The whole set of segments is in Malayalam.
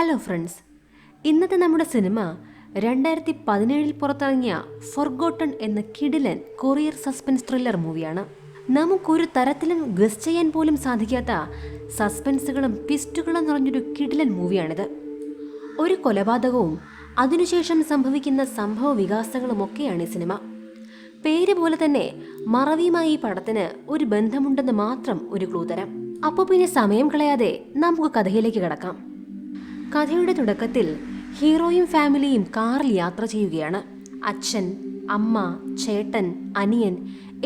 ഹലോ ഫ്രണ്ട്സ്, ഇന്നത്തെ നമ്മുടെ സിനിമ 2017 പുറത്തിറങ്ങിയ ഫൊർഗോട്ടൺ എന്ന കിടിലൻ കൊറിയർ സസ്പെൻസ് ത്രില്ലർ മൂവിയാണ്. നമുക്കൊരു തരത്തിലും ഗസ് ചെയ്യാൻ പോലും സാധിക്കാത്ത സസ്പെൻസുകളും ട്വിസ്റ്റുകളും നിറഞ്ഞൊരു കിടിലൻ മൂവിയാണിത്. ഒരു കൊലപാതകവും അതിനുശേഷം സംഭവിക്കുന്ന സംഭവ വികാസങ്ങളുമൊക്കെയാണ് ഈ സിനിമ. പേര് പോലെ തന്നെ മറവിയുമായി ഈ പടത്തിന് ഒരു ബന്ധമുണ്ടെന്ന് മാത്രം ഒരു ക്ലൂ തരാം. അപ്പോൾ പിന്നെ സമയം കളയാതെ നമുക്ക് കഥയിലേക്ക് കടക്കാം. കഥയുടെ തുടക്കത്തിൽ ഹീറോയും ഫാമിലിയും കാറിൽ യാത്ര ചെയ്യുകയാണ്. അച്ഛൻ, അമ്മ, ചേട്ടൻ, അനിയൻ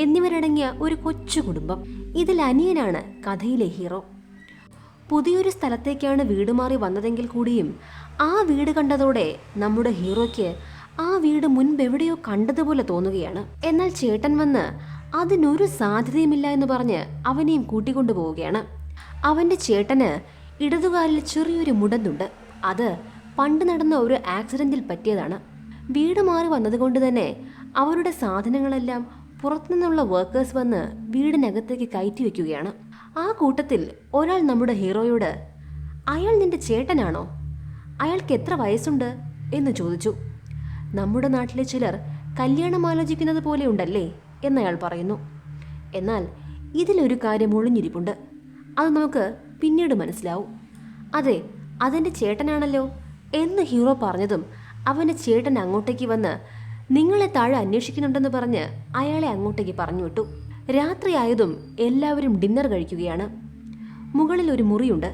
എന്നിവരടങ്ങിയ ഒരു കൊച്ചു കുടുംബം. ഇതിൽ അനിയനാണ് കഥയിലെ ഹീറോ. പുതിയൊരു സ്ഥലത്തേക്കാണ് വീട് മാറി വന്നതെങ്കിൽ കൂടിയും ആ വീട് കണ്ടതോടെ നമ്മുടെ ഹീറോയ്ക്ക് ആ വീട് മുൻപെവിടെയോ കണ്ടതുപോലെ തോന്നുകയാണ്. എന്നാൽ ചേട്ടൻ വന്ന് അതിനൊരു സാധ്യതയുമില്ല എന്ന് പറഞ്ഞ് അവനെയും കൂട്ടിക്കൊണ്ടു പോവുകയാണ്. അവൻ്റെ ചേട്ടന് ഇടതുകാലിൽ ചെറിയൊരു മുടന്തുണ്ട്. അത് പണ്ട് നടന്ന ഒരു ആക്സിഡന്റിൽ പറ്റിയതാണ്. വീട് മാറി വന്നതുകൊണ്ട് തന്നെ അവരുടെ സാധനങ്ങളെല്ലാം പുറത്തുനിന്നുള്ള വർക്കേഴ്സ് വന്ന് വീടിനകത്തേക്ക് കയറ്റി വെക്കുകയാണ്. ആ കൂട്ടത്തിൽ ഒരാൾ നമ്മുടെ ഹീറോയോട്, അയാൾ നിന്റെ ചേട്ടനാണോ? അയാൾക്ക് എത്ര വയസ്സുണ്ട് എന്ന് ചോദിച്ചു. നമ്മുടെ നാട്ടിലെ ചിലർ കല്യാണം ആലോചിക്കുന്നത് പോലെ ഉണ്ടല്ലേ എന്നയാൾ പറയുന്നു. എന്നാൽ ഇതിലൊരു കാര്യം ഒളിഞ്ഞിരിപ്പുണ്ട്. അത് നമുക്ക് പിന്നീട് മനസ്സിലാവും. അതെ, അതെൻ്റെ ചേട്ടനാണല്ലോ എന്ന് ഹീറോ പറഞ്ഞതും അവൻ്റെ ചേട്ടൻ അങ്ങോട്ടേക്ക് വന്ന് നിങ്ങളെ താഴെ അന്വേഷിക്കുന്നുണ്ടെന്ന് പറഞ്ഞ് അയാളെ അങ്ങോട്ടേക്ക് പറഞ്ഞു വിട്ടു. രാത്രിയായതും എല്ലാവരും ഡിന്നർ കഴിക്കുകയാണ്. മുകളിൽ ഒരു മുറിയുണ്ട്.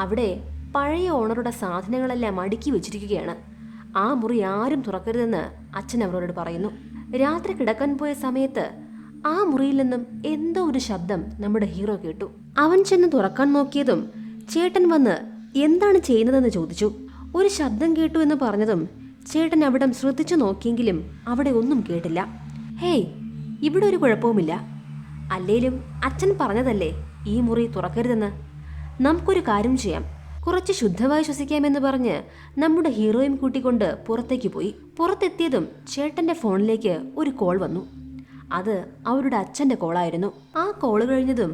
അവിടെ പഴയ ഓണറുടെ സാധനങ്ങളെല്ലാം അടുക്കി വെച്ചിരിക്കുകയാണ്. ആ മുറി ആരും തുറക്കരുതെന്ന് അച്ഛൻ അവരോട് പറയുന്നു. രാത്രി കിടക്കാൻ പോയ സമയത്ത് ആ മുറിയിൽ നിന്നും എന്തോ ഒരു ശബ്ദം നമ്മുടെ ഹീറോ കേട്ടു. അവൻ ചെന്ന് തുറക്കാൻ നോക്കിയതും ചേട്ടൻ വന്ന് എന്താണ് ചെയ്യുന്നതെന്ന് ചോദിച്ചു. ഒരു ശബ്ദം കേട്ടു എന്ന് പറഞ്ഞതും ചേട്ടൻ അവിടം ശ്രദ്ധിച്ചു നോക്കിയെങ്കിലും അവിടെ ഒന്നും കേട്ടില്ല. ഹേയ്, ഇവിടെ ഒരു കുഴപ്പവുമില്ല. അല്ലേലും അച്ഛൻ പറഞ്ഞതല്ലേ ഈ മുറി തുറക്കരുതെന്ന്. നമുക്കൊരു കാര്യം ചെയ്യാം, കുറച്ച് ശുദ്ധമായി ശ്വസിക്കാമെന്ന് പറഞ്ഞ് നമ്മുടെ ഹീറോയും കൂട്ടിക്കൊണ്ട് പുറത്തേക്ക് പോയി. പുറത്തെത്തിയതും ചേട്ടൻ്റെ ഫോണിലേക്ക് ഒരു കോൾ വന്നു. അത് അവരുടെ അച്ഛൻ്റെ കോളായിരുന്നു. ആ കോള് കഴിഞ്ഞതും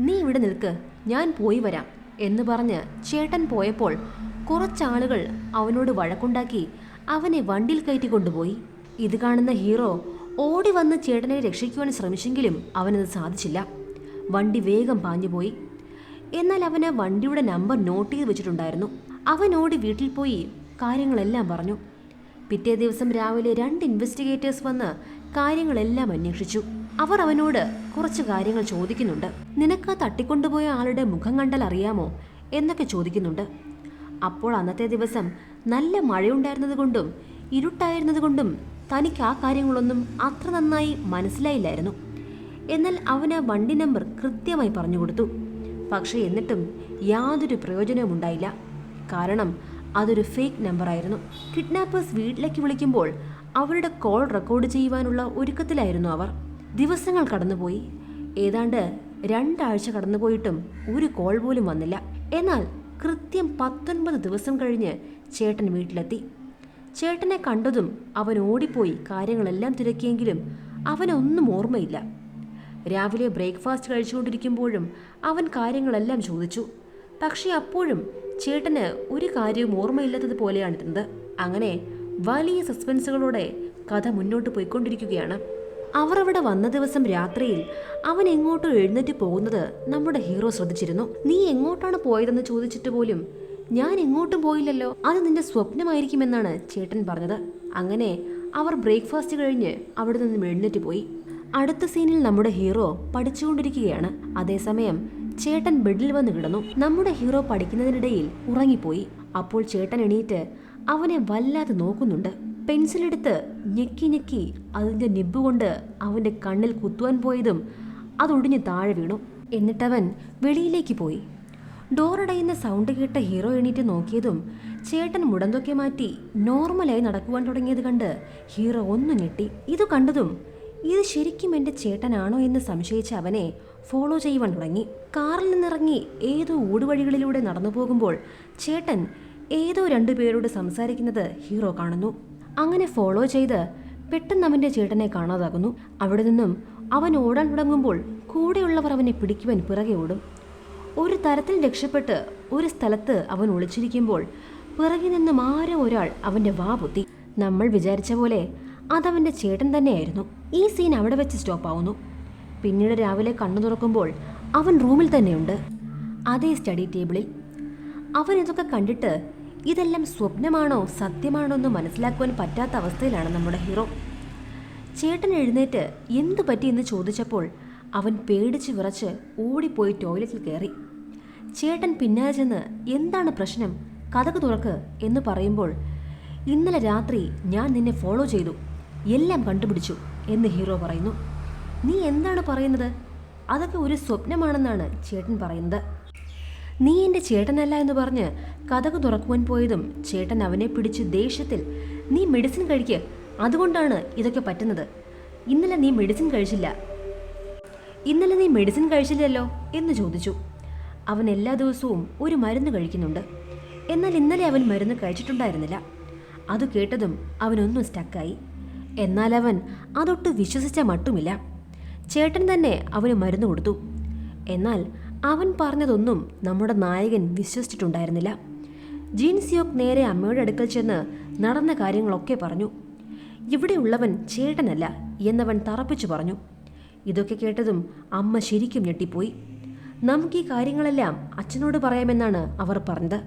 നീ ഇവിടെ നിൽക്ക്, ഞാൻ പോയി വരാം എന്ന് പറഞ്ഞ് ചേട്ടൻ പോയപ്പോൾ കുറച്ചാളുകൾ അവനോട് വഴക്കുണ്ടാക്കി അവനെ വണ്ടിയിൽ കയറ്റി കൊണ്ടുപോയി. ഇത് കാണുന്ന ഹീറോ ഓടി വന്ന് ചേട്ടനെ രക്ഷിക്കുവാൻ ശ്രമിച്ചെങ്കിലും അവനത് സാധിച്ചില്ല. വണ്ടി വേഗം പാഞ്ഞുപോയി. എന്നാൽ അവന് വണ്ടിയുടെ നമ്പർ നോട്ട് ചെയ്ത് വെച്ചിട്ടുണ്ടായിരുന്നു. അവൻ ഓടി വീട്ടിൽ പോയി കാര്യങ്ങളെല്ലാം പറഞ്ഞു. പിറ്റേ ദിവസം രാവിലെ 2 ഇൻവെസ്റ്റിഗേറ്റേഴ്സ് വന്ന് കാര്യങ്ങളെല്ലാം അന്വേഷിച്ചു. അവർ അവനോട് കുറച്ച് കാര്യങ്ങൾ ചോദിക്കുന്നുണ്ട്. നിനക്ക് തട്ടിക്കൊണ്ടുപോയ ആളുടെ മുഖം കണ്ടാൽ അറിയാമോ എന്നൊക്കെ ചോദിക്കുന്നുണ്ട്. അപ്പോൾ അന്നത്തെ ദിവസം നല്ല മഴയുണ്ടായിരുന്നത് കൊണ്ടും ഇരുട്ടായിരുന്നത് കൊണ്ടും തനിക്ക് ആ കാര്യങ്ങളൊന്നും അത്ര നന്നായി മനസ്സിലായില്ലായിരുന്നു. എന്നാൽ അവന് വണ്ടി നമ്പർ കൃത്യമായി പറഞ്ഞു കൊടുത്തു. പക്ഷേ എന്നിട്ടും യാതൊരു പ്രയോജനവും ഉണ്ടായില്ല. കാരണം അതൊരു ഫേക്ക് നമ്പറായിരുന്നു. കിഡ്നാപ്പേഴ്സ് വീട്ടിലേക്ക് വിളിക്കുമ്പോൾ അവരുടെ കോൾ റെക്കോർഡ് ചെയ്യുവാനുള്ള ഒരുക്കത്തിലായിരുന്നു അവർ. ദിവസങ്ങൾ കടന്നുപോയി. ഏതാണ്ട് 2 ആഴ്ച കടന്നുപോയിട്ടും ഒരു കോൾ പോലും വന്നില്ല. എന്നാൽ കൃത്യം 19 ദിവസം കഴിഞ്ഞ് ചേട്ടൻ വീട്ടിലെത്തി. ചേട്ടനെ കണ്ടതും അവൻ ഓടിപ്പോയി കാര്യങ്ങളെല്ലാം തിരക്കിയെങ്കിലും അവനൊന്നും ഓർമ്മയില്ല. രാവിലെ ബ്രേക്ക്ഫാസ്റ്റ് കഴിച്ചുകൊണ്ടിരിക്കുമ്പോഴും അവൻ കാര്യങ്ങളെല്ലാം ചോദിച്ചു. പക്ഷേ അപ്പോഴും ചേട്ടന് ഒരു കാര്യവും ഓർമ്മയില്ലാത്തതുപോലെയാണിരുന്നത്. അങ്ങനെ വലിയ സസ്പെൻസുകളോടെ കഥ മുന്നോട്ട് പോയിക്കൊണ്ടിരിക്കുകയാണ്. അവർ അവിടെ വന്ന ദിവസം രാത്രിയിൽ അവൻ എങ്ങോട്ടോ എഴുന്നേറ്റ് പോകുന്നത് നമ്മുടെ ഹീറോ ശ്രദ്ധിച്ചിരുന്നു. നീ എങ്ങോട്ടാണ് പോയതെന്ന് ചോദിച്ചിട്ട് പോലും ഞാൻ എങ്ങോട്ടും പോയില്ലല്ലോ, അത് നിന്റെ സ്വപ്നമായിരിക്കുമെന്നാണ് ചേട്ടൻ പറഞ്ഞത്. അങ്ങനെ അവർ ബ്രേക്ക്ഫാസ്റ്റ് കഴിഞ്ഞ് അവിടെ നിന്നും എഴുന്നേറ്റ് പോയി. അടുത്ത സീനിൽ നമ്മുടെ ഹീറോ പഠിച്ചുകൊണ്ടിരിക്കുകയാണ്. അതേസമയം ചേട്ടൻ ബെഡിൽ വന്ന് കിടന്നു. നമ്മുടെ ഹീറോ പഠിക്കുന്നതിനിടയിൽ ഉറങ്ങിപ്പോയി. അപ്പോൾ ചേട്ടൻ എണീറ്റ് അവനെ വല്ലാതെ നോക്കുന്നുണ്ട്. പെൻസിലെടുത്ത് ഞെക്കി ഞെക്കി അതിൻ്റെ നിബ്ബ് കൊണ്ട് അവൻ്റെ കണ്ണിൽ കുത്തുവാൻ പോയതും അതൊടിഞ്ഞ് താഴെ വീണു. എന്നിട്ടവൻ വെളിയിലേക്ക് പോയി. ഡോറടയുന്ന സൗണ്ട് കേട്ട ഹീറോ എണീറ്റ് നോക്കിയതും ചേട്ടൻ മുടന്തൊക്കെ മാറ്റി നോർമലായി നടക്കുവാൻ തുടങ്ങിയത് കണ്ട് ഹീറോ ഒന്ന് ഞെട്ടി. ഇത് കണ്ടതും ഇത് ശരിക്കും എൻ്റെ ചേട്ടനാണോ എന്ന് സംശയിച്ച അവനെ ഫോളോ ചെയ്യുവാൻ തുടങ്ങി. കാറിൽ നിന്നിറങ്ങി ഏതോ ഊടുവഴികളിലൂടെ നടന്നു പോകുമ്പോൾ ചേട്ടൻ ഏതോ 2 പേരോട് സംസാരിക്കുന്നത് ഹീറോ കാണുന്നു. അങ്ങനെ ഫോളോ ചെയ്ത് പെട്ടെന്ന് അവൻ്റെ ചേട്ടനെ കാണാതാകുന്നു. അവിടെ നിന്നും അവൻ ഓടാൻ തുടങ്ങുമ്പോൾ കൂടെയുള്ളവർ അവനെ പിടിക്കുവാൻ പിറകെ ഓടും. ഒരു തരത്തിൽ രക്ഷപ്പെട്ട് ഒരു സ്ഥലത്ത് അവൻ ഒളിച്ചിരിക്കുമ്പോൾ പിറകിൽ നിന്നും ആരോ ഒരാൾ അവന്റെ വാ പൊത്തി. നമ്മൾ വിചാരിച്ച പോലെ അതവന്റെ ചേട്ടൻ തന്നെയായിരുന്നു. ഈ സീൻ അവിടെ വെച്ച് സ്റ്റോപ്പ് ആവുന്നു. പിന്നീട് രാവിലെ കണ്ണു തുറക്കുമ്പോൾ അവൻ റൂമിൽ തന്നെയുണ്ട്, അതേ സ്റ്റഡി ടേബിളിൽ. അവൻ ഇതൊക്കെ കണ്ടിട്ട് ഇതെല്ലാം സ്വപ്നമാണോ സത്യമാണോ എന്ന് മനസ്സിലാക്കുവാൻ പറ്റാത്ത അവസ്ഥയിലാണ് നമ്മുടെ ഹീറോ. ചേട്ടൻ എഴുന്നേറ്റ് എന്തു പറ്റിയെന്ന് ചോദിച്ചപ്പോൾ അവൻ പേടിച്ച് വിറച്ച് ഓടിപ്പോയി ടോയ്ലറ്റിൽ കയറി. ചേട്ടൻ പിന്നാലെ ചെന്ന് എന്താണ് പ്രശ്നം, കതക് തുറക്ക് എന്ന് പറയുമ്പോൾ ഇന്നലെ രാത്രി ഞാൻ നിന്നെ ഫോളോ ചെയ്തു, എല്ലാം കണ്ടുപിടിച്ചു എന്ന് ഹീറോ പറയുന്നു. നീ എന്താണ് പറയുന്നത്? അതൊക്കെ ഒരു സ്വപ്നമാണെന്നാണ് ചേട്ടൻ പറയുന്നത്. നീ എൻ്റെ ചേട്ടനല്ല എന്ന് പറഞ്ഞ് കതക് തുറക്കുവാൻ പോയതും ചേട്ടൻ അവനെ പിടിച്ച് ദേഷ്യത്തിൽ നീ മെഡിസിൻ കഴിക്ക്, അതുകൊണ്ടാണ് ഇതൊക്കെ പറ്റുന്നത്. ഇന്നലെ നീ മെഡിസിൻ കഴിച്ചില്ലല്ലോ എന്ന് ചോദിച്ചു. അവൻ എല്ലാ ദിവസവും ഒരു മരുന്ന് കഴിക്കുന്നുണ്ട്, എന്നാൽ ഇന്നലെ അവൻ മരുന്ന് കഴിച്ചിട്ടുണ്ടായിരുന്നില്ല. അത് കേട്ടതും അവനൊന്നും സ്റ്റക്കായി. എന്നാൽ അവൻ അതൊട്ട് വിശ്വസിച്ച മട്ടുമില്ല. ചേട്ടൻ തന്നെ അവന് മരുന്ന് കൊടുത്തു. എന്നാൽ അവൻ പറഞ്ഞതൊന്നും നമ്മുടെ നായകൻ വിശ്വസിച്ചിട്ടുണ്ടായിരുന്നില്ല. ജീൻ സിയോക് നേരെ അമ്മയുടെ അടുക്കൽ ചെന്ന് നടന്ന കാര്യങ്ങളൊക്കെ പറഞ്ഞു. ഇവിടെയുള്ളവൻ ചേട്ടനല്ല എന്നവൻ തറപ്പിച്ചു പറഞ്ഞു. ഇതൊക്കെ കേട്ടതും അമ്മ ശരിക്കും ഞെട്ടിപ്പോയി. നമുക്ക് ഈ കാര്യങ്ങളെല്ലാം അച്ഛനോട് പറയാമെന്നാണ് അവർ പറഞ്ഞത്.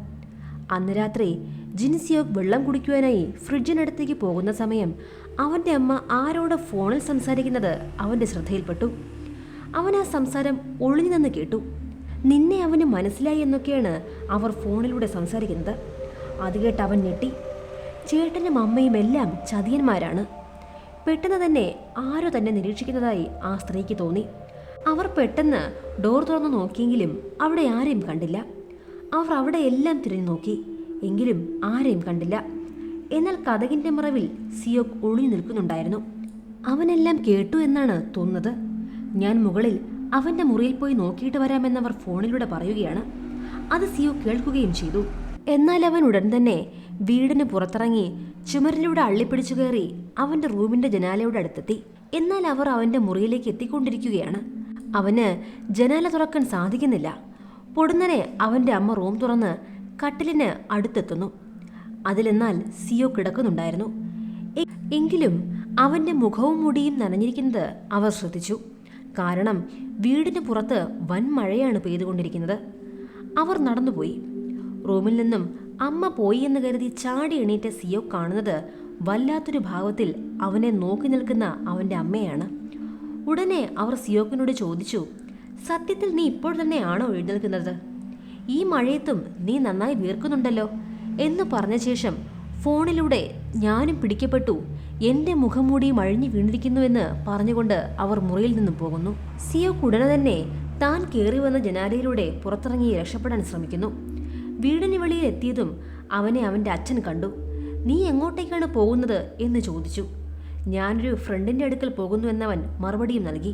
അന്ന് രാത്രി ജിൻ സിയോക് വെള്ളം കുടിക്കുവാനായി ഫ്രിഡ്ജിനടുത്തേക്ക് പോകുന്ന സമയം അവൻ്റെ അമ്മ ആരോട് ഫോണിൽ സംസാരിക്കുന്നത് അവൻ്റെ ശ്രദ്ധയിൽപ്പെട്ടു. അവൻ ആ സംസാരം ഒളിഞ്ഞു നിന്ന് കേട്ടു. നിന്നെ അവന് മനസ്സിലായി എന്നൊക്കെയാണ് അവർ ഫോണിലൂടെ സംസാരിക്കുന്നത്. അത് കേട്ട് അവൻ ഞെട്ടി. ചേട്ടനും അമ്മയും എല്ലാം ചതിയന്മാരാണ്. പെട്ടെന്ന് തന്നെ ആരോ തന്നെ നിരീക്ഷിക്കുന്നതായി ആ സ്ത്രീക്ക് തോന്നി. അവർ പെട്ടെന്ന് ഡോർ തുറന്നു നോക്കിയെങ്കിലും അവിടെ ആരെയും കണ്ടില്ല. അവർ അവിടെ എല്ലാം തിരിഞ്ഞു നോക്കി, എങ്കിലും ആരെയും കണ്ടില്ല. എന്നാൽ കതകിൻ്റെ മറവിൽ സിയോക് ഒളിഞ്ഞു നിൽക്കുന്നുണ്ടായിരുന്നു. അവനെല്ലാം കേട്ടു എന്നാണ് തോന്നുന്നത്. ഞാൻ മുകളിൽ അവൻ്റെ മുറിയിൽ പോയി നോക്കിയിട്ട് വരാമെന്നവർ ഫോണിലൂടെ പറയുകയാണ്. അത് സിയോക് കേൾക്കുകയും ചെയ്തു. എന്നാൽ അവൻ ഉടൻ തന്നെ വീടിന് പുറത്തിറങ്ങി ചുമരിലൂടെ അള്ളിപ്പിടിച്ചു കയറി അവൻ്റെ റൂമിൻ്റെ ജനാലയുടെ അടുത്തെത്തി. എന്നാൽ അവർ അവൻ്റെ മുറിയിലേക്ക് എത്തിക്കൊണ്ടിരിക്കുകയാണ്. അവന് ജനാല തുറക്കാൻ സാധിക്കുന്നില്ല. പൊടുന്നനെ അവൻ്റെ അമ്മ റൂം തുറന്ന് കട്ടിലിന് അടുത്തെത്തുന്നു. അതിലെന്നാൽ സിയോ കിടക്കുന്നുണ്ടായിരുന്നു. എങ്കിലും അവൻ്റെ മുഖവും മുടിയും നനഞ്ഞിരിക്കുന്നത് അവർ ശ്രദ്ധിച്ചു. കാരണം വീടിന് പുറത്ത് വൻ മഴയാണ് പെയ്തുകൊണ്ടിരിക്കുന്നത്. അവർ നടന്നുപോയി. റൂമിൽ നിന്നും അമ്മ പോയി എന്ന് കരുതി ചാടി എണീറ്റ സിയോ കാണുന്നത് വല്ലാത്തൊരു ഭാവത്തിൽ അവനെ നോക്കി നിൽക്കുന്ന അവൻ്റെ അമ്മയാണ്. ഉടനെ അവർ സിയോക്കിനോട് ചോദിച്ചു, സത്യത്തിൽ നീ ഇപ്പോൾ തന്നെയാണോ എഴുന്നേൽക്കുന്നത്? ഈ മഴയത്തും നീ നന്നായി വീർക്കുന്നുണ്ടല്ലോ എന്ന് പറഞ്ഞ ശേഷം ഫോണിലൂടെ ഞാനും പിടിക്കപ്പെട്ടു, എൻ്റെ മുഖംമൂടിയും അഴിഞ്ഞു വീണിരിക്കുന്നുവെന്ന് പറഞ്ഞുകൊണ്ട് അവർ മുറിയിൽ നിന്നും പോകുന്നു. സിയോക്ക് ഉടനെ തന്നെ താൻ കയറി വന്ന ജനാലയിലൂടെ പുറത്തിറങ്ങി രക്ഷപ്പെടാൻ ശ്രമിക്കുന്നു. വീടിന് വെളിയിൽ എത്തിയതും അവനെ അവൻ്റെ അച്ഛൻ കണ്ടു. നീ എങ്ങോട്ടേക്കാണ് പോകുന്നത് എന്ന് ചോദിച്ചു. ഞാനൊരു ഫ്രണ്ടിൻ്റെ അടുക്കൽ പോകുന്നു എന്നവൻ മറുപടിയും നൽകി.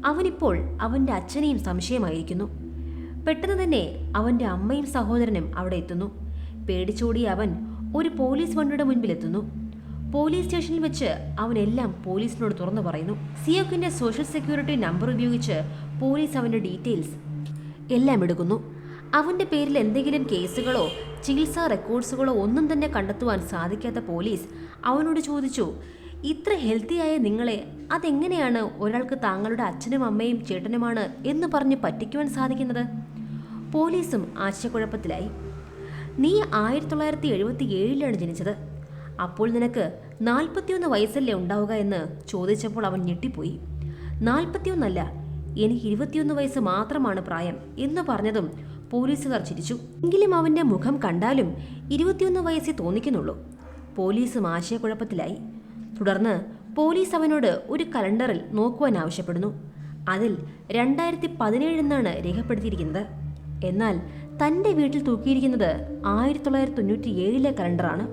അവനിപ്പോൾ അവൻ്റെ അച്ഛനെയും സംശയമായിരിക്കുന്നു. പെട്ടെന്ന് തന്നെ അവൻ്റെ അമ്മയും സഹോദരനും അവിടെ എത്തുന്നു. പേടിച്ചോടി അവൻ ഒരു പോലീസ് വണ്ടിയുടെ മുൻപിലെത്തുന്നു. പോലീസ് സ്റ്റേഷനിൽ വെച്ച് അവനെല്ലാം പോലീസിനോട് തുറന്നു പറയുന്നു. സിയോക്കിൻ്റെ സോഷ്യൽ സെക്യൂരിറ്റി നമ്പർ ഉപയോഗിച്ച് പോലീസ് അവൻ്റെ ഡീറ്റെയിൽസ് എല്ലാം എടുക്കുന്നു. അവൻ്റെ പേരിൽ എന്തെങ്കിലും കേസുകളോ ചികിത്സാ റെക്കോർഡ്സുകളോ ഒന്നും തന്നെ കണ്ടെത്തുവാൻ സാധിക്കാത്ത പോലീസ് അവനോട് ചോദിച്ചു, ഇത്ര ഹെൽത്തിയായ നിങ്ങളെ അതെങ്ങനെയാണ് ഒരാൾക്ക് താങ്കളുടെ അച്ഛനും അമ്മയും ചേട്ടനുമാണ് എന്ന് പറഞ്ഞ് പറ്റിക്കുവാൻ സാധിക്കുന്നത്? പോലീസും ആശയക്കുഴപ്പത്തിലായി. നീ 1977 ജനിച്ചത്, അപ്പോൾ നിനക്ക് 41 വയസ്സല്ലേ ഉണ്ടാവുക എന്ന് ചോദിച്ചപ്പോൾ അവൻ ഞെട്ടിപ്പോയി. 41 എനിക്ക് 21 വയസ്സ് മാത്രമാണ് പ്രായം എന്ന് പറഞ്ഞതും പോലീസുകാർ ചിരിച്ചു. എങ്കിലും അവൻ്റെ മുഖം കണ്ടാലും 21 വയസ്സേ തോന്നിക്കുന്നുള്ളൂ. പോലീസും ആശയക്കുഴപ്പത്തിലായി. തുടർന്ന് പോലീസ് അവനോട് ഒരു കലണ്ടറിൽ നോക്കുവാൻ ആവശ്യപ്പെടുന്നു. അതിൽ 2017 എന്നാണ് രേഖപ്പെടുത്തിയിരിക്കുന്നത്. എന്നാൽ തൻ്റെ വീട്ടിൽ തൂക്കിയിരിക്കുന്നത് 1997 കലണ്ടറാണ്.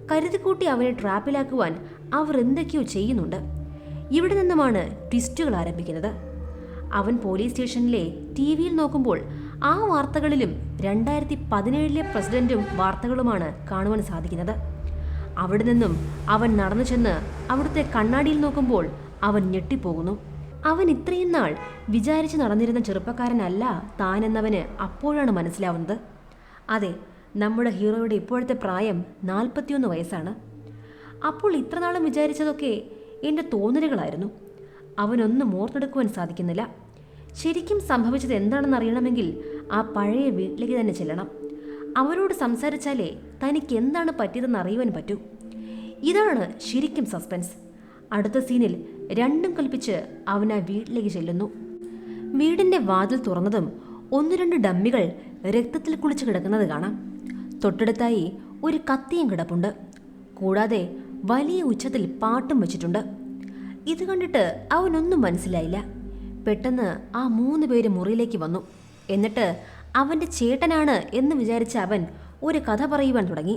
കരുതിക്കൂട്ടി അവനെ ട്രാപ്പിലാക്കുവാൻ അവർ എന്തൊക്കെയോ ചെയ്യുന്നുണ്ട്. ഇവിടെ നിന്നുമാണ് ട്വിസ്റ്റുകൾ ആരംഭിക്കുന്നത്. അവൻ പോലീസ് സ്റ്റേഷനിലെ TV-യിൽ നോക്കുമ്പോൾ ആ വാർത്തകളിലും 2017 പ്രസിഡന്റും വാർത്തകളുമാണ് കാണുവാൻ സാധിക്കുന്നത്. അവിടെ നിന്നും അവൻ നടന്നു ചെന്ന് അവിടുത്തെ കണ്ണാടിയിൽ നോക്കുമ്പോൾ അവൻ ഞെട്ടിപ്പോകുന്നു. അവൻ ഇത്രയും നാൾ വിചാരിച്ച് നടന്നിരുന്ന ചെറുപ്പക്കാരനല്ല താനെന്നവന് അപ്പോഴാണ് മനസ്സിലാവുന്നത്. അതെ, നമ്മുടെ ഹീറോയുടെ ഇപ്പോഴത്തെ പ്രായം 41 വയസ്സാണ്. അപ്പോൾ ഇത്രനാളും വിചാരിച്ചതൊക്കെ എൻ്റെ തോന്നലുകളായിരുന്നു. അവനൊന്നും ഓർത്തെടുക്കുവാൻ സാധിക്കുന്നില്ല. ശരിക്കും സംഭവിച്ചത് എന്താണെന്ന് അറിയണമെങ്കിൽ ആ പഴയ വീട്ടിലേക്ക് തന്നെ ചെല്ലണം. അവരോട് സംസാരിച്ചാലേ തനിക്ക് എന്താണ് പറ്റിയതെന്ന് അറിയുവാൻ പറ്റൂ. ഇതാണ് ശരിക്കും സസ്പെൻസ്. അടുത്ത സീനിൽ രണ്ടും കൽപ്പിച്ച് അവൻ ആ വീട്ടിലേക്ക് ചെല്ലുന്നു. വീടിൻ്റെ വാതിൽ തുറന്നതും 1-2 ഡമ്മികൾ രക്തത്തിൽ കുളിച്ച് കിടക്കുന്നത് കാണാം. തൊട്ടടുത്തായി ഒരു കത്തിയും കിടപ്പുണ്ട്. കൂടാതെ വലിയ ഉച്ചത്തിൽ പാട്ടും വെച്ചിട്ടുണ്ട്. ഇത് കണ്ടിട്ട് അവനൊന്നും മനസ്സിലായില്ല. പെട്ടെന്ന് ആ 3 പേര് മുറിയിലേക്ക് വന്നു. എന്നിട്ട് അവൻ്റെ ചേട്ടനാണ് എന്ന് വിചാരിച്ച അവൻ ഒരു കഥ പറയുവാൻ തുടങ്ങി.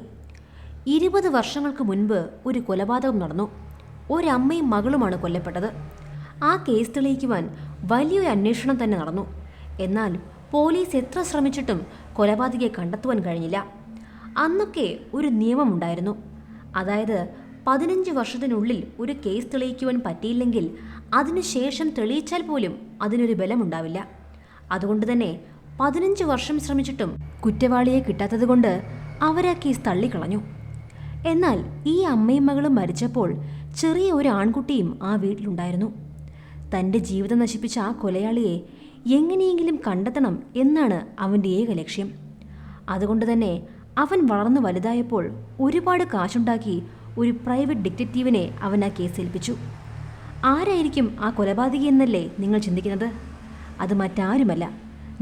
20 വർഷങ്ങൾക്ക് മുൻപ് ഒരു കൊലപാതകം നടന്നു. ഒരമ്മയും മകളുമാണ് കൊല്ലപ്പെട്ടത്. ആ കേസ് തെളിയിക്കുവാൻ വലിയൊരു അന്വേഷണം തന്നെ നടന്നു. എന്നാൽ പോലീസ് എത്ര ശ്രമിച്ചിട്ടും കൊലപാതകയെ കണ്ടെത്തുവാൻ കഴിഞ്ഞില്ല. അന്നൊക്കെ ഒരു നിയമമുണ്ടായിരുന്നു. അതായത് 15 വർഷത്തിനുള്ളിൽ ഒരു കേസ് തെളിയിക്കുവാൻ പറ്റിയില്ലെങ്കിൽ അതിനുശേഷം തെളിയിച്ചാൽ പോലും അതിനൊരു ബലമുണ്ടാവില്ല. അതുകൊണ്ട് തന്നെ 15 വർഷം ശ്രമിച്ചിട്ടും കുറ്റവാളിയെ കിട്ടാത്തതുകൊണ്ട് അവരാ കേസ് തള്ളിക്കളഞ്ഞു. എന്നാൽ ഈ അമ്മയും മകളും മരിച്ചപ്പോൾ ചെറിയ ഒരു ആൺകുട്ടിയും ആ വീട്ടിലുണ്ടായിരുന്നു. തൻ്റെ ജീവിതം നശിപ്പിച്ച ആ കൊലയാളിയെ എങ്ങനെയെങ്കിലും കണ്ടെത്തണം എന്നാണ് അവൻ്റെ ഏക ലക്ഷ്യം. അതുകൊണ്ട് തന്നെ അവൻ വളർന്നു വലുതായപ്പോൾ ഒരുപാട് കാശുണ്ടാക്കി ഒരു പ്രൈവറ്റ് ഡിറ്റക്റ്റീവിനെ അവൻ ആ കേസ് ഏൽപ്പിച്ചു. ആരായിരിക്കും ആ കൊലപാതകി എന്നല്ലേ നിങ്ങൾ ചിന്തിക്കുന്നത്? അത് മറ്റാരുമല്ല,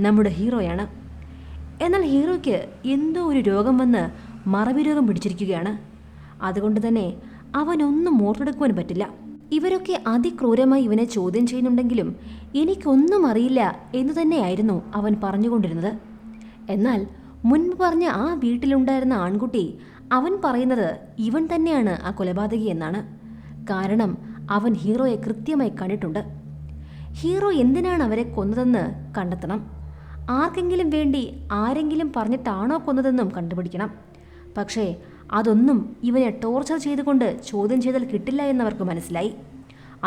നമ്മുടെ ഹീറോയാണ്. എന്നാൽ ഹീറോയ്ക്ക് എന്തോ ഒരു രോഗം വന്ന് മറവി രോഗം പിടിച്ചിരിക്കുകയാണ്. അതുകൊണ്ട് തന്നെ അവനൊന്നും ഓർത്തെടുക്കുവാൻ പറ്റില്ല. ഇവരൊക്കെ അതിക്രൂരമായി ഇവനെ ചോദ്യം ചെയ്യുന്നുണ്ടെങ്കിലും എനിക്കൊന്നും അറിയില്ല എന്ന് തന്നെയായിരുന്നു അവൻ പറഞ്ഞുകൊണ്ടിരുന്നത്. എന്നാൽ മുൻപ് പറഞ്ഞ ആ വീട്ടിലുണ്ടായിരുന്ന ആൺകുട്ടി അവൻ പറയുന്നത് ഇവൻ തന്നെയാണ് ആ കൊലപാതകി എന്നാണ്. കാരണം അവൻ ഹീറോയെ കൃത്യമായി കണ്ടിട്ടുണ്ട്. ഹീറോ എന്തിനാണ് അവരെ കൊന്നതെന്ന് കണ്ടെത്തണം. ആർക്കെങ്കിലും വേണ്ടി ആരെങ്കിലും പറഞ്ഞിട്ടാണോ കൊന്നതെന്നും കണ്ടുപിടിക്കണം. പക്ഷേ അതൊന്നും ഇവനെ ടോർച്ചർ ചെയ്തുകൊണ്ട് ചോദ്യം ചെയ്താൽ കിട്ടില്ല എന്നവർക്ക് മനസ്സിലായി.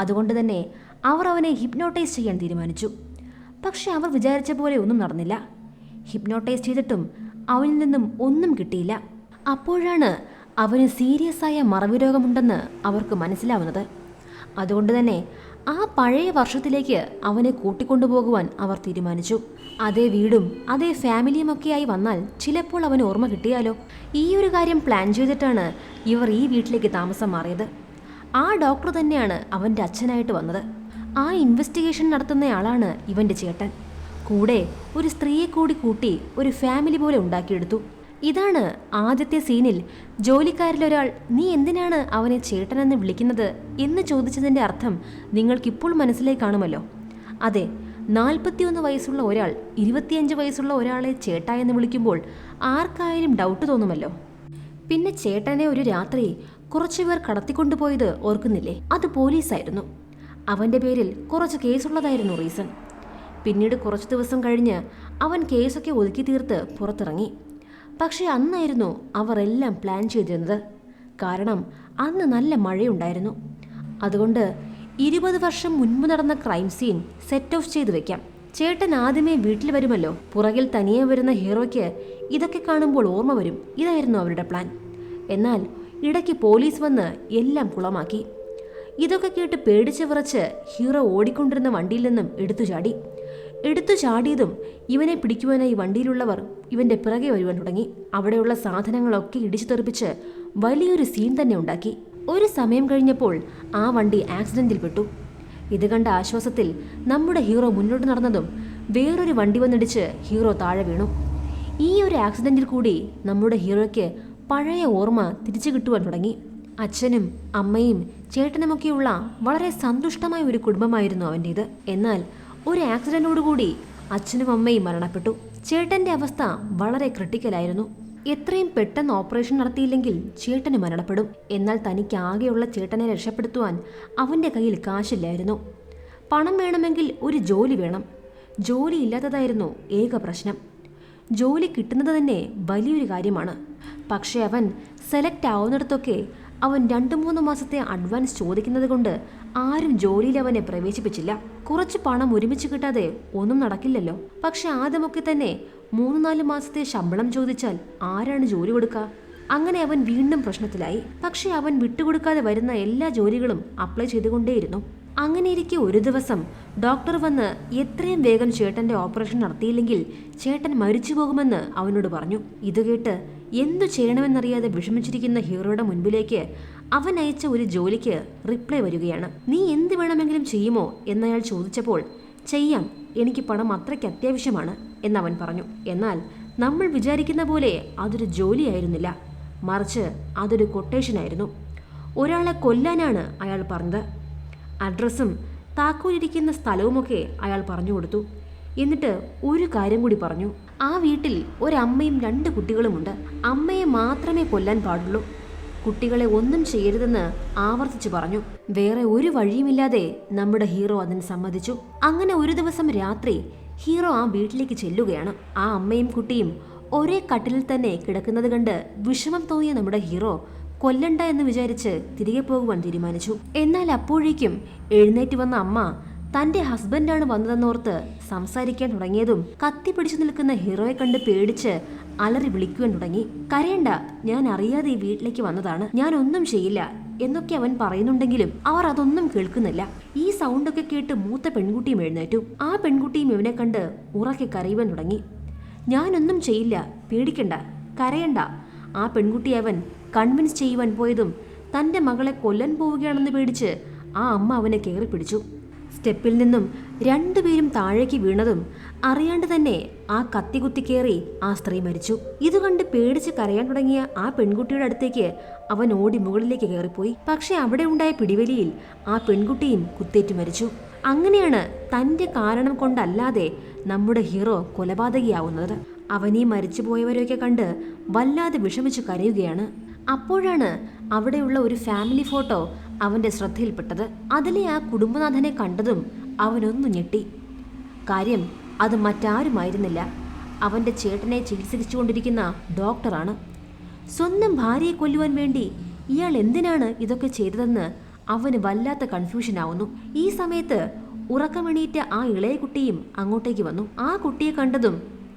അതുകൊണ്ട് തന്നെ അവർ അവനെ ഹിപ്നോട്ടൈസ് ചെയ്യാൻ തീരുമാനിച്ചു. പക്ഷെ അവർ വിചാരിച്ച പോലെ ഒന്നും നടന്നില്ല. ഹിപ്നോട്ടൈസ് ചെയ്തിട്ടും അവനിൽ നിന്നും ഒന്നും കിട്ടിയില്ല. അപ്പോഴാണ് അവന് സീരിയസ് ആയ മറവി രോഗമുണ്ടെന്ന് അവർക്ക് മനസ്സിലാവുന്നത്. അതുകൊണ്ട് തന്നെ ആ പഴയ വർഷത്തിലേക്ക് അവനെ കൂട്ടിക്കൊണ്ടുപോകുവാൻ അവർ തീരുമാനിച്ചു. അതേ വീടും അതേ ഫാമിലിയുമൊക്കെയായി വന്നാൽ ചിലപ്പോൾ അവന് ഓർമ്മ കിട്ടിയാലോ. ഈ ഒരു കാര്യം പ്ലാൻ ചെയ്തിട്ടാണ് ഇവർ ഈ വീട്ടിലേക്ക് താമസം മാറിയത്. ആ ഡോക്ടർ തന്നെയാണ് അവൻ്റെ അച്ഛനായിട്ട് വന്നത്. ആ ഇൻവെസ്റ്റിഗേഷൻ നടത്തുന്നയാളാണ് ഇവൻ്റെ ചേട്ടൻ. കൂടെ ഒരു സ്ത്രീയെ കൂടി കൂട്ടി ഒരു ഫാമിലി പോലെ ഉണ്ടാക്കിയെടുത്തു. ഇതാണ് ആദ്യത്തെ സീനിൽ ജോലിക്കാരിലൊരാൾ നീ എന്തിനാണ് അവനെ ചേട്ടനെന്ന് വിളിക്കുന്നത് എന്ന് ചോദിച്ചതിൻ്റെ അർത്ഥം നിങ്ങൾക്കിപ്പോൾ മനസ്സിലായി കാണുമല്ലോ. അതെ, 41 വയസ്സുള്ള ഒരാൾ 25 വയസ്സുള്ള ഒരാളെ ചേട്ടാ എന്ന് വിളിക്കുമ്പോൾ ആർക്കായാലും ഡൗട്ട് തോന്നുമല്ലോ. പിന്നെ ചേട്ടനെ ഒരു രാത്രി കുറച്ചുപേർ കടത്തിക്കൊണ്ടുപോയത് ഓർക്കുന്നില്ലേ? അത് പോലീസായിരുന്നു. അവൻ്റെ പേരിൽ കുറച്ച് കേസുള്ളതായിരുന്നു റീസൺ. പിന്നീട് കുറച്ച് ദിവസം കഴിഞ്ഞ് അവൻ കേസൊക്കെ ഒതുക്കി തീർത്ത് പുറത്തിറങ്ങി. പക്ഷേ അന്നായിരുന്നു അവർ എല്ലാം പ്ലാൻ ചെയ്തിരുന്നത്. കാരണം അന്ന് നല്ല മഴയുണ്ടായിരുന്നു. അതുകൊണ്ട് 20 വർഷം മുൻപ് നടന്ന ക്രൈം സീൻ സെറ്റ് ഓഫ് ചെയ്തു വെക്കാം. ചേട്ടൻ ആദ്യമേ വീട്ടിൽ വരുമല്ലോ. പുറകിൽ തനിയെ വരുന്ന ഹീറോയ്ക്ക് ഇതൊക്കെ കാണുമ്പോൾ ഓർമ്മ വരും. ഇതായിരുന്നു അവരുടെ പ്ലാൻ. എന്നാൽ ഇടയ്ക്ക് പോലീസ് വന്ന് എല്ലാം കുളമാക്കി. ഇതൊക്കെ കേട്ട് പേടിച്ച് വിറച്ച് ഹീറോ ഓടിക്കൊണ്ടിരുന്ന വണ്ടിയിൽ നിന്നും എടുത്തു ചാടിയതും ഇവനെ പിടിക്കുവാനായി വണ്ടിയിലുള്ളവർ ഇവൻ്റെ പിറകെ വരുവാൻ തുടങ്ങി. അവിടെയുള്ള സാധനങ്ങളൊക്കെ ഇടിച്ചു തെറിപ്പിച്ച് വലിയൊരു സീൻ തന്നെ ഉണ്ടാക്കി. ഒരു സമയം കഴിഞ്ഞപ്പോൾ ആ വണ്ടി ആക്സിഡന്റിൽ പെട്ടു. ഇത് കണ്ട ആശ്വാസത്തിൽ നമ്മുടെ ഹീറോ മുന്നോട്ട് നടന്നതും വേറൊരു വണ്ടി വന്നിടിച്ച് ഹീറോ താഴെ വീണു. ഈ ഒരു ആക്സിഡന്റിൽ കൂടി നമ്മുടെ ഹീറോയ്ക്ക് പഴയ ഓർമ്മ തിരിച്ചു കിട്ടുവാൻ തുടങ്ങി. അച്ഛനും അമ്മയും ചേട്ടനുമൊക്കെയുള്ള വളരെ സന്തുഷ്ടമായ ഒരു കുടുംബമായിരുന്നു അവൻ്റേത്. എന്നാൽ ഒരു ആക്സിഡന്റോടുകൂടി അച്ഛനും അമ്മയും മരണപ്പെട്ടു. ചേട്ടൻ്റെ അവസ്ഥ വളരെ ക്രിട്ടിക്കലായിരുന്നു. എത്രയും പെട്ടെന്ന് ഓപ്പറേഷൻ നടത്തിയില്ലെങ്കിൽ ചേട്ടന് മരണപ്പെടും. എന്നാൽ തനിക്കാകെയുള്ള ചേട്ടനെ രക്ഷപ്പെടുത്തുവാൻ അവൻ്റെ കയ്യിൽ കാശില്ലായിരുന്നു. പണം വേണമെങ്കിൽ ഒരു ജോലി വേണം. ജോലി ഇല്ലാത്തതായിരുന്നു ഏക പ്രശ്നം. ജോലി കിട്ടുന്നത് തന്നെ വലിയൊരു കാര്യമാണ്. പക്ഷെ അവൻ സെലക്ട് ആവുന്നിടത്തൊക്കെ അവൻ 2-3 മാസത്തെ അഡ്വാൻസ് ചോദിക്കുന്നത് കൊണ്ട് ആരും ജോലിയിൽ അവനെ പ്രവേശിപ്പിച്ചില്ല. കുറച്ച് പണം ഒരുമിച്ച് കിട്ടാതെ ഒന്നും നടക്കില്ലല്ലോ. പക്ഷെ ആദ്യമൊക്കെ തന്നെ 3-4 മാസത്തെ ശമ്പളം ചോദിച്ചാൽ ആരാണ് ജോലി കൊടുക്കുക? അങ്ങനെ അവൻ വീണ്ടും പ്രശ്നത്തിലായി. പക്ഷെ അവൻ വിട്ടുകൊടുക്കാതെ വരുന്ന എല്ലാ ജോലികളും അപ്ലൈ ചെയ്തുകൊണ്ടേയിരുന്നു. അങ്ങനെയിരിക്കെ ഒരു ദിവസം ഡോക്ടർ വന്ന് എത്രയും വേഗം ചേട്ടന്റെ ഓപ്പറേഷൻ നടത്തിയില്ലെങ്കിൽ ചേട്ടൻ മരിച്ചു പോകുമെന്ന് അവനോട് പറഞ്ഞു. ഇത് കേട്ട് എന്തു ചെയ്യണമെന്നറിയാതെ വിഷമിച്ചിരിക്കുന്ന ഹീറോയുടെ മുൻപിലേക്ക് അവൻ അയച്ച ഒരു ജോലിക്ക് റിപ്ലൈ വരികയാണ്. നീ എന്ത് വേണമെങ്കിലും ചെയ്യുമോ എന്നയാൾ ചോദിച്ചപ്പോൾ, ചെയ്യാം, എനിക്ക് പണം അത്രയ്ക്ക് അത്യാവശ്യമാണ് എന്നവൻ പറഞ്ഞു. എന്നാൽ നമ്മൾ വിചാരിക്കുന്ന പോലെ അതൊരു ജോലിയായിരുന്നില്ല, മറിച്ച് അതൊരു കൊട്ടേഷനായിരുന്നു. ഒരാളെ കൊല്ലാനാണ് അയാൾ പറഞ്ഞത്. അഡ്രസ്സും താക്കോലിരിക്കുന്ന സ്ഥലവുമൊക്കെ അയാൾ പറഞ്ഞു കൊടുത്തു. എന്നിട്ട് ഒരു കാര്യം കൂടി പറഞ്ഞു. ആ വീട്ടിൽ ഒരമ്മയും 2 കുട്ടികളുമുണ്ട്. അമ്മയെ മാത്രമേ കൊല്ലാൻ പാടുള്ളൂ, കുട്ടികളെ ഒന്നും ചെയ്യരുതെന്ന് ആവർത്തിച്ചു പറഞ്ഞു. വേറെ ഒരു വഴിയുമില്ലാതെ നമ്മുടെ ഹീറോ അതിന് സമ്മതിച്ചു. അങ്ങനെ ഒരു ദിവസം രാത്രി ഹീറോ ആ വീട്ടിലേക്ക് ചെല്ലുകയാണ്. ആ അമ്മയും കുട്ടിയും ഒരേ കട്ടിലിൽ തന്നെ കിടക്കുന്നത് കണ്ട് വിഷമം തോന്നിയ നമ്മുടെ ഹീറോ കൊല്ലണ്ട എന്ന് വിചാരിച്ച് തിരികെ പോകുവാൻ തീരുമാനിച്ചു. എന്നാൽ അപ്പോഴേക്കും എഴുന്നേറ്റ് വന്ന അമ്മ തന്റെ ഹസ്ബൻഡാണ് വന്നതെന്നോർത്ത് സംസാരിക്കാൻ തുടങ്ങിയതും കത്തി പിടിച്ചു നിൽക്കുന്ന ഹീറോയെ കണ്ട് പേടിച്ച് അലറി വിളിക്കുവാൻ തുടങ്ങി. കരയണ്ട, ഞാൻ അറിയാതെ ഈ വീട്ടിലേക്ക് വന്നതാണ്, ഞാൻ ഒന്നും ചെയ്യില്ല എന്നൊക്കെ അവൻ പറയുന്നുണ്ടെങ്കിലും അവർ അതൊന്നും കേൾക്കുന്നില്ല. ഈ സൗണ്ടൊക്കെ കേട്ട് മൂത്ത പെൺകുട്ടിയും എഴുന്നേറ്റു. ആ പെൺകുട്ടിയും ഇവനെ കണ്ട് ഉറക്കെ കരയുവാൻ തുടങ്ങി. ഞാനൊന്നും ചെയ്യില്ല, പേടിക്കണ്ട, കരയണ്ട. ആ പെൺകുട്ടി അവൻ കൺവിൻസ് ചെയ്യുവാൻ പോയതും തൻ്റെ മകളെ കൊല്ലാൻ പോവുകയാണെന്ന് പേടിച്ച് ആ അമ്മ അവനെ കയറി പിടിച്ചു. സ്റ്റെപ്പിൽ നിന്നും 2 പേരും താഴേക്ക് വീണതും അറിയാണ്ട് തന്നെ ആ കത്തി കുത്തി കയറി ആ സ്ത്രീ മരിച്ചു. ഇത് കണ്ട് പേടിച്ച് കരയാൻ തുടങ്ങിയ ആ പെൺകുട്ടിയുടെ അടുത്തേക്ക് അവൻ ഓടി മുകളിലേക്ക് കയറിപ്പോയി. പക്ഷെ അവിടെ ഉണ്ടായ പിടിവലിയിൽ ആ പെൺകുട്ടിയും കുത്തേറ്റ് മരിച്ചു. അങ്ങനെയാണ് തൻ്റെ കാരണം കൊണ്ടല്ലാതെ നമ്മുടെ ഹീറോ കൊലപാതകിയാവുന്നത്. അവനീ മരിച്ചുപോയവരെയൊക്കെ കണ്ട് വല്ലാതെ വിഷമിച്ച് കരയുകയാണ്. അപ്പോഴാണ് അവിടെയുള്ള ഒരു ഫാമിലി ഫോട്ടോ അവന്റെ ശ്രദ്ധയിൽപ്പെട്ടത്. അതിലെ ആ കുടുംബനാഥനെ കണ്ടതും അവനൊന്നു ഞെട്ടി. കാര്യം അത് മറ്റാരുമായിരുന്നില്ല, അവന്റെ ചേട്ടനെ ചികിത്സിച്ചുകൊണ്ടിരിക്കുന്ന ഡോക്ടറാണ്. സ്വന്തം ഭാര്യയെ കൊല്ലുവാൻ വേണ്ടി ഇയാൾ എന്തിനാണ് ഇതൊക്കെ ചെയ്തതെന്ന് അവന് വല്ലാത്ത കൺഫ്യൂഷൻ ആവുന്നു. ഈ സമയത്ത് ഉറക്കമെണീറ്റ ആ ഇളയ കുട്ടിയും അങ്ങോട്ടേക്ക് വന്നു. ആ കുട്ടിയെ കണ്ടതും,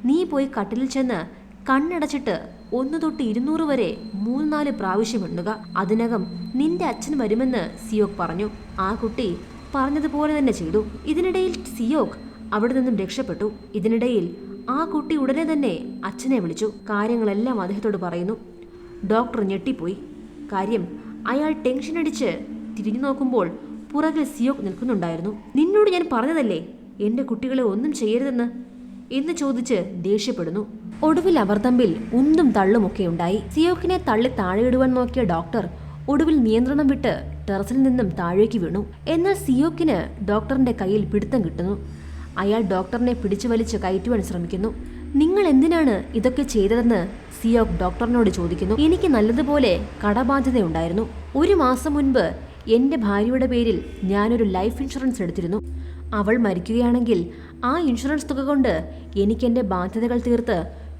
നീ പോയി കട്ടിലിൽ ചെന്ന് കണ്ണടച്ചിട്ട് 1 തൊട്ട് 200 വരെ 3-4 പ്രാവശ്യം എണ്ണുക, അതിനകം നിന്റെ അച്ഛൻ വരുമെന്ന് സിയോക് പറഞ്ഞു. ആ കുട്ടി പറഞ്ഞതുപോലെ തന്നെ ചെയ്തു. ഇതിനിടയിൽ സിയോക് അവിടെ നിന്നും രക്ഷപ്പെട്ടു. ഇതിനിടയിൽ ആ കുട്ടി ഉടനെ തന്നെ അച്ഛനെ വിളിച്ചു. കാര്യങ്ങളെല്ലാം അദ്ദേഹത്തോട് പറയുന്നു. ഡോക്ടർ ഞെട്ടിപ്പോയി. കാര്യം അയാൾ ടെൻഷനടിച്ച് തിരിഞ്ഞു നോക്കുമ്പോൾ പുറകിൽ സിയോക് നിൽക്കുന്നുണ്ടായിരുന്നു. നിന്നോട് ഞാൻ പറഞ്ഞതല്ലേ എന്റെ കുട്ടികളെ ഒന്നും ചെയ്യരുതെന്ന് എന്ന് ചോദിച്ച് ദേഷ്യപ്പെടുന്നു. ഒടുവിൽ അവർ തമ്മിൽ ഉന്തും തള്ളുമൊക്കെ ഉണ്ടായി. സിയോക്കിനെ തള്ളി താഴെയിടുവാൻ നോക്കിയ ഡോക്ടർ ഒടുവിൽ നിയന്ത്രണം വിട്ട് ടെറസിൽ നിന്നും താഴേക്ക് വീണു. എന്നാൽ സിയോക്കിന് ഡോക്ടറിന്റെ കയ്യിൽ പിടുത്തം കിട്ടുന്നു. അയാൾ ഡോക്ടറിനെ പിടിച്ചു വലിച്ച് കയറ്റുവാൻ ശ്രമിക്കുന്നു. നിങ്ങൾ എന്തിനാണ് ഇതൊക്കെ ചെയ്തതെന്ന് സിയോക് ഡോക്ടറിനോട് ചോദിക്കുന്നു. എനിക്ക് നല്ലതുപോലെ കടബാധ്യതയുണ്ടായിരുന്നു. 1 മാസം മുൻപ് എന്റെ ഭാര്യയുടെ പേരിൽ ഞാനൊരു ലൈഫ് ഇൻഷുറൻസ് എടുത്തിരുന്നു. അവൾ മരിക്കുകയാണെങ്കിൽ ആ ഇൻഷുറൻസ് തുക കൊണ്ട് എനിക്കെന്റെ ബാധ്യതകൾ തീർത്ത്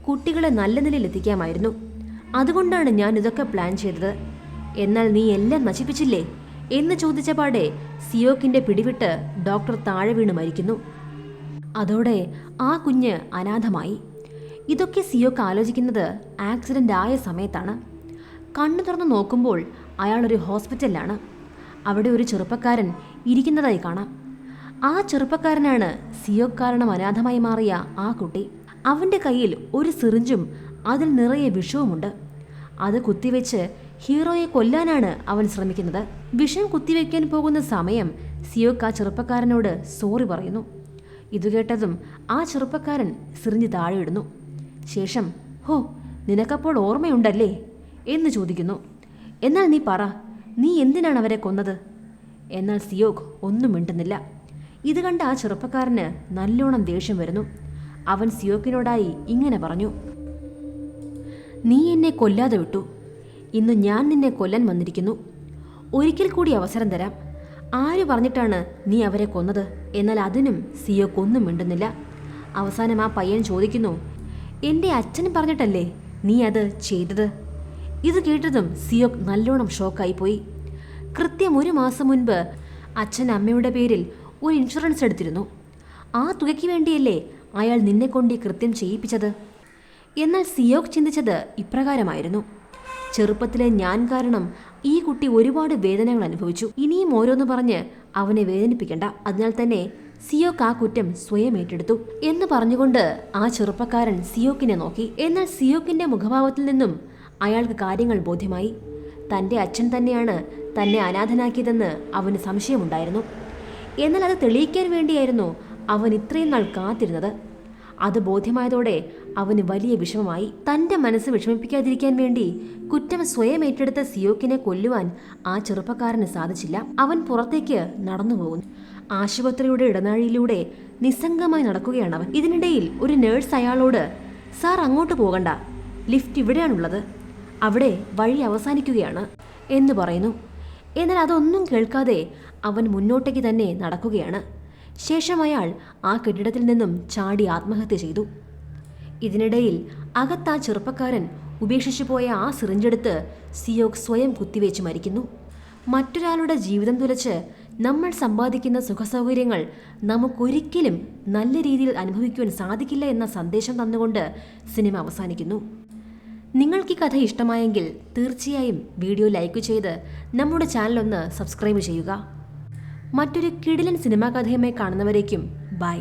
കുട്ടികളെ നല്ല നിലയിൽ എത്തിക്കാമായിരുന്നു. അതുകൊണ്ടാണ് ഞാൻ ഇതൊക്കെ പ്ലാൻ ചെയ്തത്. എന്നാൽ നീ എല്ലാം നശിപ്പിച്ചില്ലേ എന്ന് ചോദിച്ച പാടെ സിയോക്കിന്റെ പിടിവിട്ട് ഡോക്ടർ താഴെ വീണ് മരിക്കുന്നു. അതോടെ ആ കുഞ്ഞ് അനാഥമായി. ഇതൊക്കെ സിയോക്ക് ആലോചിക്കുന്നത് ആക്സിഡന്റ് ആയ സമയത്താണ്. കണ്ണു തുറന്ന് നോക്കുമ്പോൾ അയാളൊരു ഹോസ്പിറ്റലിലാണ്. അവിടെ ഒരു ചെറുപ്പക്കാരൻ ഇരിക്കുന്നതായി കാണാം. ആ ചെറുപ്പക്കാരനാണ് സിയോക്ക് കാരണം അനാഥമായി മാറിയ ആ കുട്ടി. അവന്റെ കയ്യിൽ ഒരു സിറിഞ്ചും അതിൽ നിറയെ വിഷവുമുണ്ട്. അത് കുത്തിവെച്ച് ഹീറോയെ കൊല്ലാനാണ് അവൻ ശ്രമിക്കുന്നത്. വിഷം കുത്തിവെക്കാൻ പോകുന്ന സമയം സിയോക്ക് ആ ചെറുപ്പക്കാരനോട് സോറി പറയുന്നു. ഇതുകേട്ടതും ആ ചെറുപ്പക്കാരൻ സിറിഞ്ച് താഴെയിടുന്നു. ശേഷം, ഹോ, നിനക്കപ്പോൾ ഓർമ്മയുണ്ടല്ലേ എന്ന് ചോദിക്കുന്നു. എന്നാൽ നീ പറ, നീ എന്തിനാണ് അവരെ കൊന്നത്? എന്നാൽ സിയോക്ക് ഒന്നും മിണ്ടുന്നില്ല. ഇത് കണ്ട ആ ചെറുപ്പക്കാരന് നല്ലോണം ദേഷ്യം വരുന്നു. അവൻ സിയോക്കിനോടായി ഇങ്ങനെ പറഞ്ഞു: നീ എന്നെ കൊല്ലാതെ വിട്ടു, ഇന്ന് ഞാൻ നിന്നെ കൊല്ലാൻ വന്നിരിക്കുന്നു. ഒരിക്കൽ കൂടി അവസരം തരാം. ആര് പറഞ്ഞിട്ടാണ് നീ അവരെ കൊന്നത്? എന്നാൽ അതിനും സിയോക്ക് ഒന്നും മിണ്ടുന്നില്ല. അവസാനം ആ പയ്യൻ ചോദിക്കുന്നു: എൻ്റെ അച്ഛൻ പറഞ്ഞിട്ടല്ലേ നീ അത് ചെയ്തത്? ഇത് കേട്ടതും സിയോക് നല്ലോണം ഷോക്കായി പോയി. കൃത്യം 1 മാസം മുൻപ് അച്ഛൻ അമ്മയുടെ പേരിൽ ഒരു ഇൻഷുറൻസ് എടുത്തിരുന്നു. ആ തുകയ്ക്ക് വേണ്ടിയല്ലേ അയാൾ നിന്നെ കൊണ്ട് ഈ കൃത്യം ചെയ്യിപ്പിച്ചത്? എന്നാൽ സിയോക് ചിന്തിച്ചത് ഇപ്രകാരമായിരുന്നു: ചെറുപ്പത്തിലെ ഞാൻ കാരണം ഈ കുട്ടി ഒരുപാട് വേദനകൾ അനുഭവിച്ചു. ഇനിയും ഓരോന്ന് പറഞ്ഞ് അവനെ വേദനിപ്പിക്കണ്ട. അതിനാൽ തന്നെ സിയോക് ആ കുറ്റം സ്വയം ഏറ്റെടുത്തു എന്ന് പറഞ്ഞുകൊണ്ട് ആ ചെറുപ്പക്കാരൻ സിയോക്കിനെ നോക്കി. എന്നാൽ സിയോക്കിന്റെ മുഖഭാവത്തിൽ നിന്നും അയാൾക്ക് കാര്യങ്ങൾ ബോധ്യമായി. തൻ്റെ അച്ഛൻ തന്നെയാണ് തന്നെ അനാഥനാക്കിയതെന്ന് അവന് സംശയമുണ്ടായിരുന്നു. എന്നാൽ അത് തെളിയിക്കാൻ വേണ്ടിയായിരുന്നു അവൻ ഇത്രയും നാൾ കാത്തിരുന്നത്. അത് ബോധ്യമായതോടെ അവന് വലിയ വിഷമമായി. തൻ്റെ മനസ്സ് വിഷമിപ്പിക്കാതിരിക്കാൻ വേണ്ടി കുറ്റം സ്വയം ഏറ്റെടുത്ത സിയോക്കിനെ കൊല്ലുവാൻ ആ ചെറുപ്പക്കാരന് സാധിച്ചില്ല. അവൻ പുറത്തേക്ക് നടന്നു പോകുന്നു. ആശുപത്രിയുടെ ഇടനാഴിയിലൂടെ നിസ്സംഗമായി നടക്കുകയാണവൻ. ഇതിനിടയിൽ ഒരു നേഴ്സ് അയാളോട്, സാർ അങ്ങോട്ട് പോകണ്ട, ലിഫ്റ്റ് ഇവിടെയാണുള്ളത്, അവിടെ വഴി അവസാനിക്കുകയാണ് എന്ന് പറയുന്നു. എന്നാൽ അതൊന്നും കേൾക്കാതെ അവൻ മുന്നോട്ടേക്ക് തന്നെ നടക്കുകയാണ്. ശേഷം അയാൾ ആ കെട്ടിടത്തിൽ നിന്നും ചാടി ആത്മഹത്യ ചെയ്തു. ഇതിനിടയിൽ അകത്ത് ആ ചെറുപ്പക്കാരൻ ഉപേക്ഷിച്ചു പോയ ആ സിറിഞ്ചെടുത്ത് സിയോക് സ്വയം കുത്തിവെച്ച് മരിക്കുന്നു. മറ്റൊരാളുടെ ജീവിതം തുലച്ച് നമ്മൾ സമ്പാദിക്കുന്ന സുഖസൗകര്യങ്ങൾ നമുക്കൊരിക്കലും നല്ല രീതിയിൽ അനുഭവിക്കുവാൻ സാധിക്കില്ല എന്ന സന്ദേശം തന്നുകൊണ്ട് സിനിമ അവസാനിക്കുന്നു. നിങ്ങൾക്ക് ഈ കഥ ഇഷ്ടമായെങ്കിൽ തീർച്ചയായും വീഡിയോ ലൈക്ക് ചെയ്ത് നമ്മുടെ ചാനൽ ഒന്ന് സബ്സ്ക്രൈബ് ചെയ്യുക. മറ്റൊരു കിടിലൻ സിനിമാ കഥയുമായി കാണുന്നവരേക്കും ബൈ.